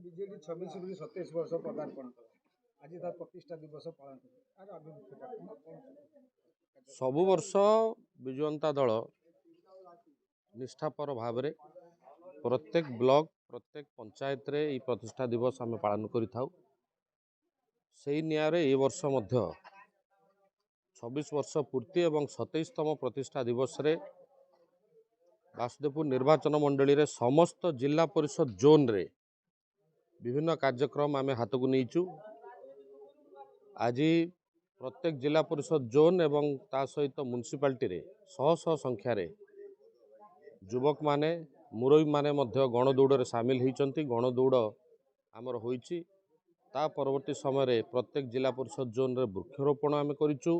BJD 26 ରୁ 27 ବର୍ଷ ପଦାର୍ପଣ କଲା ଆଜି ତାର ପ୍ରତିଷ୍ଠା ଦିବସ ପାଳନ କଲେ ଆର ଆଭିମୁଖ୍ୟଟା ସବୁ ବର୍ଷ ବିଜୁ ଜନତା ଦଳ निष्ठापर भाव में प्रत्येक ब्लॉक प्रत्येक पंचायत रे ये प्रतिष्ठा दिवस आम पालन करि थाउ से नियारे ए वर्ष मध्य 26 वर्ष पूर्ति एवं 27तम प्रतिष्ठा दिवस रे वासुदेवपुर निर्वाचन मंडली रे समस्त जिला परिषद जोन रे विभिन्न कार्यक्रम आम हाथ को नहींचु। आज प्रत्येक जिला परिषद जोन एवं ता सहित म्युनिसिपालिटी रे शह शह संख्यार युवक माने मुरबी माने मध्य गणदौड़ सामिल होती। गणदौड़ आमर होइछि ता परवर्ती समय रे प्रत्येक जिला परिषद जोन रे वृक्षरोपण आम करिचु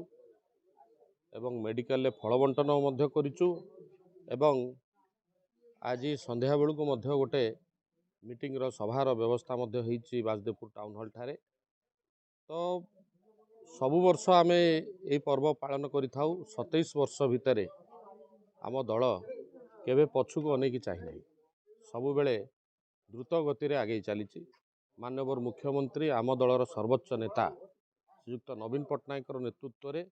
एवं मेडिकल रे फल बंटन मध्य करिचु एवं आज संध्या बेलू को मध्य गोटे मीटिंग रो सभार व्यवस्था मध्य होइछि वासुदेवपुर टाउन हॉल ठारे। तो सबु वर्ष आम ये पर्व पालन करि थाउ। 27 वर्ष भितर आम दल केवे पछु को अनेक चाहिए सबु बेले द्रुत गति रे आगे चली। माननीय मुख्यमंत्री आम दलर सर्वोच्च नेता श्रीयुक्त नवीन पट्टनायक नेतृत्व में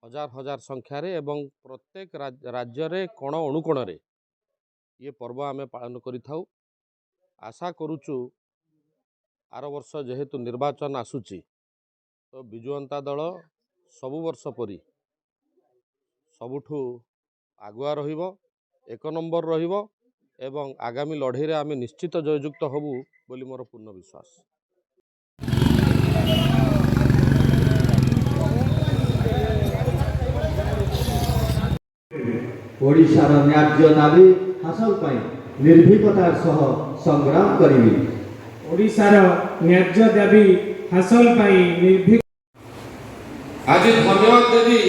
हजार हजार संख्यार एवं प्रत्येक राज्य रे कोण अणुकोण रे ये पर्व आम पालन करि थाउ। आशा करुचु आर वर्ष जेहेतु निर्वाचन आसुची तो बिजु जनता दल सबु वर्ष परी सबुठु आगुआ रहिबो, एक नंबर रहिबो एवं आगामी लड़ाई रे आम निश्चित जययुक्त हबु बोली मोर पूर्ण विश्वास। ओडिशार न्याय्य दाबी हासिल पाई निर्भीकतार सह संग्राम करिवि। ओडिशार न्याय्य दाबी हासिल पाई निर्भीक आज धन्यवाद देवी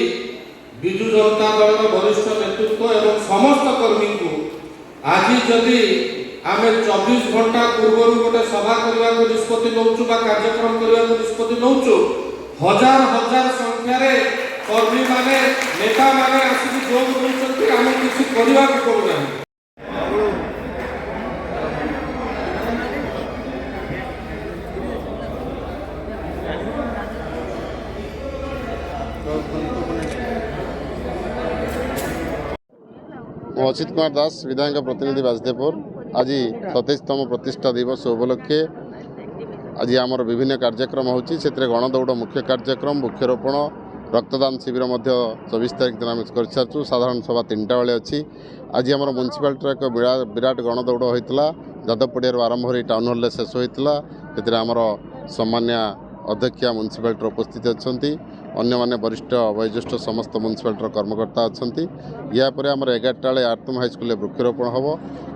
बिजु जनता दल वरिष्ठ नेतृत्व एवं समस्त कर्मी को। आज जदि आम 24 घंटा पूर्व गोटे सभा करने को निष्पत्ति नौचु बा कार्यक्रम करने को निष्पत्ति नौचु हजार हजार संख्यार कर्मी माने नेता माने आसिक जोग देउछन्ति आम किछि करबा को पड़ुना। अच्युत कुमार दास विधायक प्रतिनिधि वासुदेवपुर। आज 27तम प्रतिष्ठा दिवस उपलक्षे आज आमर विभिन्न कार्यक्रम होची से गणदौड़ मुख्य कार्यक्रम वृक्षरोपण रक्तदान शिविर 24 तारीख दिन आम कर सारू। साधारण सभा 3टा बेले अच्छी। आज आम म्युनिसिपालिटी एक विराट गणदौड़ होता जादव पड़िया आरंभ हो टाउन हॉल शेष होता। आमर सम्मान्य अध्यक्षा म्युनिसिपालिटी उपस्थित अच्छा अन्य माने वरिष्ठ वयोज्येष्ठ समस्त म्युनिसिपालिटी कर्मकर्ता अच्छा। यापर आम 11टा बेले आरतम हाईस्कल वृक्षरोपण हम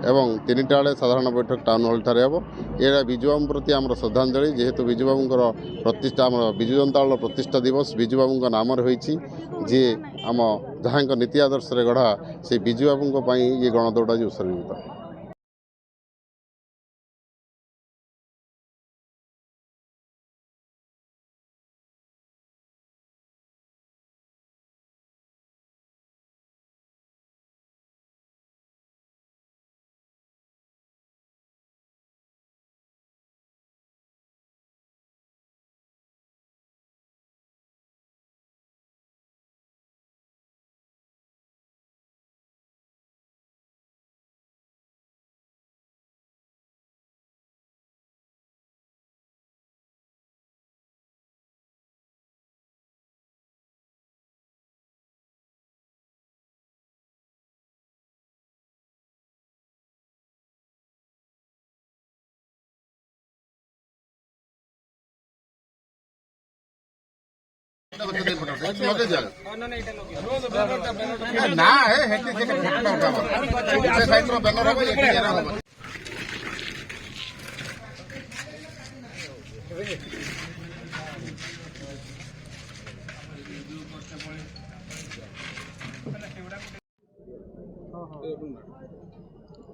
एवं 3टा बेले साधारण बैठक टाउन हॉल ठारे हम। यहाँ विजुबाबू प्रति आम श्रद्धांजलि जेहेतु विजुबाबूर प्रतिष्ठा आम बिजु जनता दल प्रतिष्ठा दिवस विजुबाबू नाम होती जी आम जहाँ नीति आदर्श गढ़ा से विजुबाबू ये गणदौड़ आज उत्सर्गित।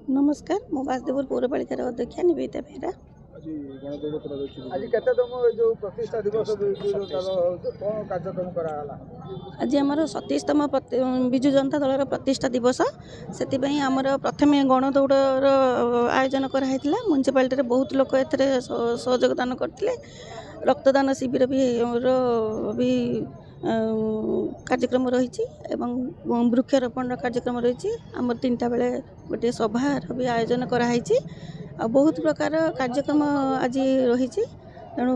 नमस्कार मु वासुदेवपुर पौरपालिकार अध्यक्षा निवेदिता बेहरा। ଆଜି କେତେତମ ଏ ଯେଉଁ ପ୍ରତିଷ୍ଠା ଦିବସ ବିଜୁ ଜନତା ଦଳ ହେଉଛି କ'ଣ କାର୍ଯ୍ୟକ୍ରମ କରାଗଲା? ଆଜି ଆମର 37ତମ ବିଜୁ ଜନତା ଦଳର ପ୍ରତିଷ୍ଠା ଦିବସ। ସେଥିପାଇଁ ଆମର ପ୍ରଥମେ ଗଣଦୌଡ଼ର ଆୟୋଜନ କରାହେଇଥିଲା। ମ୍ୟୁନିସିପାଲିଟିରେ ବହୁତ ଲୋକ ଏଥିରେ ସହଯୋଗ ଦାନ କରିଥିଲେ। ରକ୍ତଦାନ ଶିବିର ବି କାର୍ଯ୍ୟକ୍ରମ ରହିଛି ଏବଂ ବୃକ୍ଷରୋପଣର କାର୍ଯ୍ୟକ୍ରମ ରହିଛି। ଆମର 3ଟା ବେଳେ ଗୋଟିଏ ସଭାର ବି ଆୟୋଜନ କରାହେଇଛି। ଆଉ ବହୁତ ପ୍ରକାର କାର୍ଯ୍ୟକ୍ରମ ଆଜି ରହିଛି। ତେଣୁ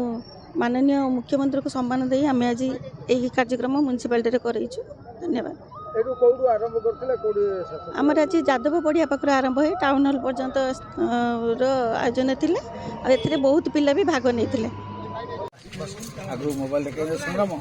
ମାନନୀୟ ମୁଖ୍ୟମନ୍ତ୍ରୀଙ୍କୁ ସମ୍ମାନ ଦେଇ ଆମେ ଆଜି ଏହି କାର୍ଯ୍ୟକ୍ରମ ମ୍ୟୁନିସିପାଲିଟିରେ କରାଇଛୁ। ଧନ୍ୟବାଦ। ଏଠୁ କେଉଁଠୁ ଆରମ୍ଭ କରିଥିଲେ କେଉଁଠି ଶେଷ? ଆମର ଆଜି ଯାଦବ ପଡ଼ିଆ ପାଖରୁ ଆରମ୍ଭ ହୋଇ ଟାଉନ୍ ହଲ୍ ପର୍ଯ୍ୟନ୍ତ ର ଆୟୋଜନ ଥିଲା। ଆଉ ଏଥିରେ ବହୁତ ପିଲା ବି ଭାଗ ନେଇଥିଲେ। ଆଗରୁ ମୋବାଇଲ ଦେଖେଇ ସଂଗ୍ରାମ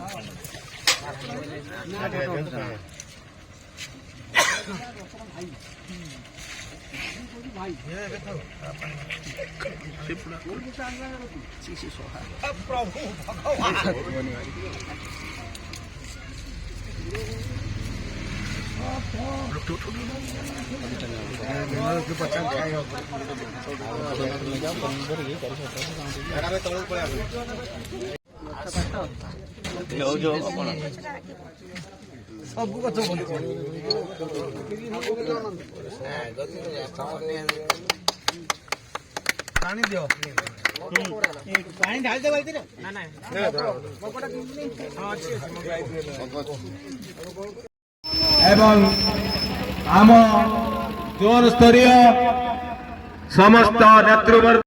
ସବୁ କଥା ପାଣି ଦିଅ ପାଣି ଢାଳି ଦେବ ଏଥିରେ। ଏବଂ ଆମ ଜୋନ୍ ସ୍ତରୀୟ ସମସ୍ତ ନେତୃବର୍ଗ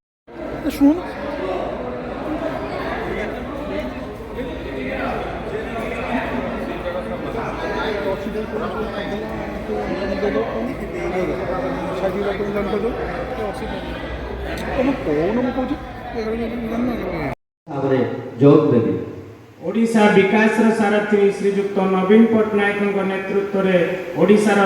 ଭାବରେ ଯୋଗ ଦେବି। ଓଡ଼ିଶା ବିକାଶର ସାରଥୀ ଶ୍ରୀଯୁକ୍ତ ନବୀନ ପଟ୍ଟନାୟକଙ୍କ ନେତୃତ୍ୱରେ ଓଡ଼ିଶାର